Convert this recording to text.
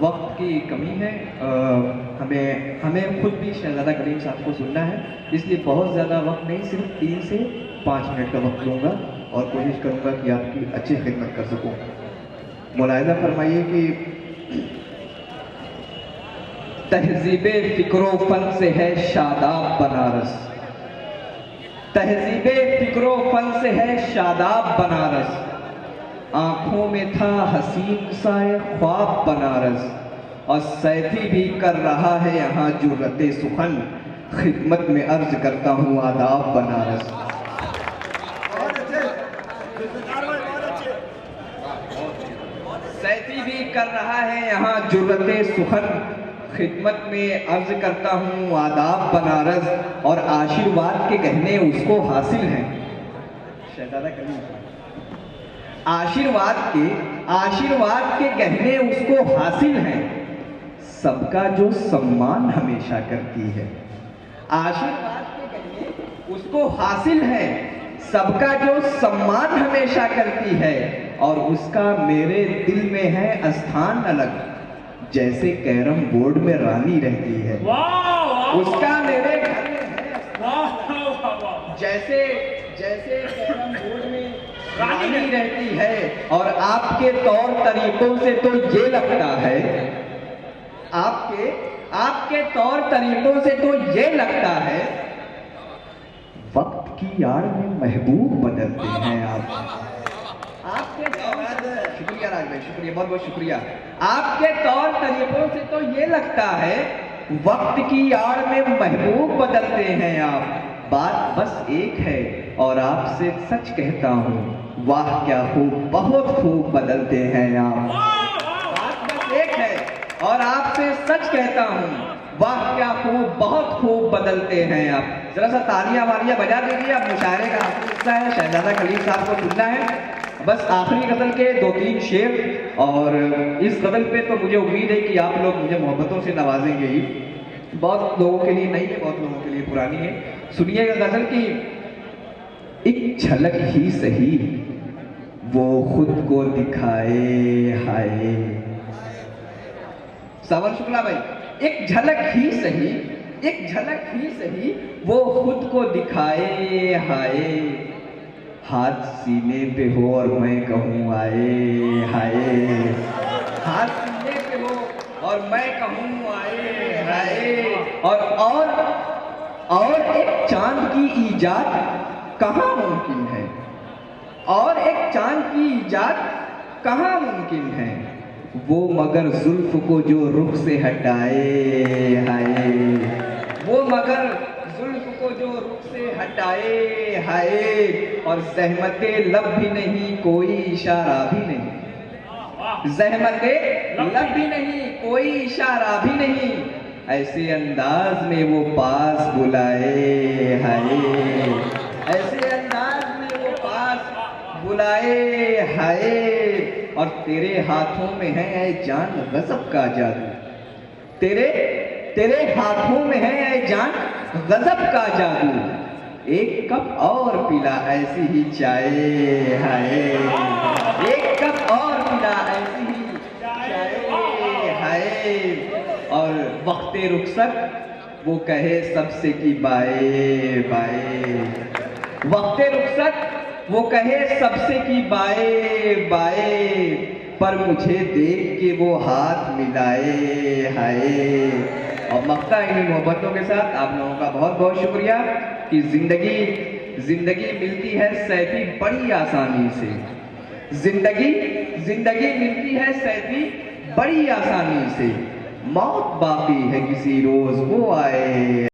वक्त की कमी है। हमें हमें खुद भी शहजादा करीम साहब को सुनना है, इसलिए बहुत ज़्यादा वक्त नहीं, सिर्फ 3 से 5 मिनट का वक्त लूँगा और कोशिश करूँगा कि आपकी अच्छी खिदमत कर सकूँ। मुलाहिज़ा फरमाइए कि तहज़ीबे फ़िक्रो फ़न से है शादाब बनारस, तहज़ीबे फ़िक्रो फ़न से है शादाब बनारस, आँखों में था हसीन साए ख्वाब बनारस, और सैफी भी कर रहा है यहाँ जुर्रते सुखन, खिदमत में अर्ज करता हूँ आदाब बनारस। सैफी भी कर रहा है यहाँ जुर्रते सुखन, खिदमत में अर्ज करता हूँ आदाब बनारस, और आशीर्वाद के गहने उसको हासिल हैं। शहजादा करीम आशीर्वाद के गहने उसको हासिल हैं, सबका जो सम्मान हमेशा करती है। आशीर्वाद के गहने उसको हासिल है, सबका जो सम्मान हमेशा करती है, और उसका मेरे दिल में है स्थान अलग, जैसे कैरम बोर्ड में रानी रहती है। उसका मेरे घर में है जैसे जैसे कैरम बोर्ड में रानी रहती है। और आपके तौर तरीकों से तो ये लगता है, आपके तौर तरीकों से तो ये लगता है, वक्त की आड़ में महबूब बदलते हैं आप। आपके शुक्रिया राज भाई, शुक्रिया, बहुत बहुत शुक्रिया। आपके तौर तरीकों से तो ये लगता है, वक्त की आड़ में महबूब बदलते हैं आप। बात बस एक है और आपसे सच कहता हूँ, वाह क्या खूब, बहुत खूब बदलते हैं आप। बात बस एक है और आपसे सच कहता हूँ, वाह क्या खूब, बहुत खूब बदलते हैं आप। जरा सा तालियां वालियां बजा दीजिए। अब मुशायरे का आखिरी हिस्सा है, शहजादा कलीम साहब को सुनना है। बस आखिरी गजल के 2-3 शेर, और इस गजल पे तो मुझे उम्मीद है कि आप लोग मुझे मोहब्बतों से नवाजेंगे ही। बहुत लोगों के लिए नई है, बहुत लोगों के लिए पुरानी है। सुनिएगा गजल की। एक झलक ही सही वो खुद को दिखाए, हाय सावन शुक्ला भाई, एक झलक ही सही, एक झलक ही सही वो खुद को दिखाए, हाय, हाथ सीने पे हो और मैं कहूँ आए, हाय, हाथ सीने पे हो और मैं कहूँ आए, हाय। और एक चांद की ईजाद कहाँ मुमकिन है, और एक चांद की ईजाद कहाँ मुमकिन है, वो मगर जुल्फ को जो रुख से हटाए, हाय, वो मगर जुल्फ को जो रुख से हटाए, हाय। और ज़हमते लब भी नहीं, कोई इशारा भी नहीं, ज़हमते लब भी नहीं, कोई इशारा भी नहीं, ऐसे अंदाज में वो पास बुलाए, हाय, ऐसे अंदाज में वो पास बुलाए, हाय। और तेरे हाथों में है ऐ जान गज़ब का जादू, तेरे हाथों में है ऐ जान गज़ब का जादू, एक कप और पिला ऐसी ही चाय, हाय, एक कप और पिला ऐसी ही चाय, हाय। और वक्ते रुखसत वो कहे सबसे कि बाए बाए, वक्ते रुखसत वो कहे सबसे कि बाए बाए, पर मुझे देख के वो हाथ मिलाए, हाय। और मक्ता इन्हीं मोहब्बतों के साथ आप लोगों का बहुत बहुत शुक्रिया कि जिंदगी मिलती है सैफी बड़ी आसानी से, जिंदगी मिलती है सैफी बड़ी आसानी से, मौत बाकी है किसी रोज वो आए।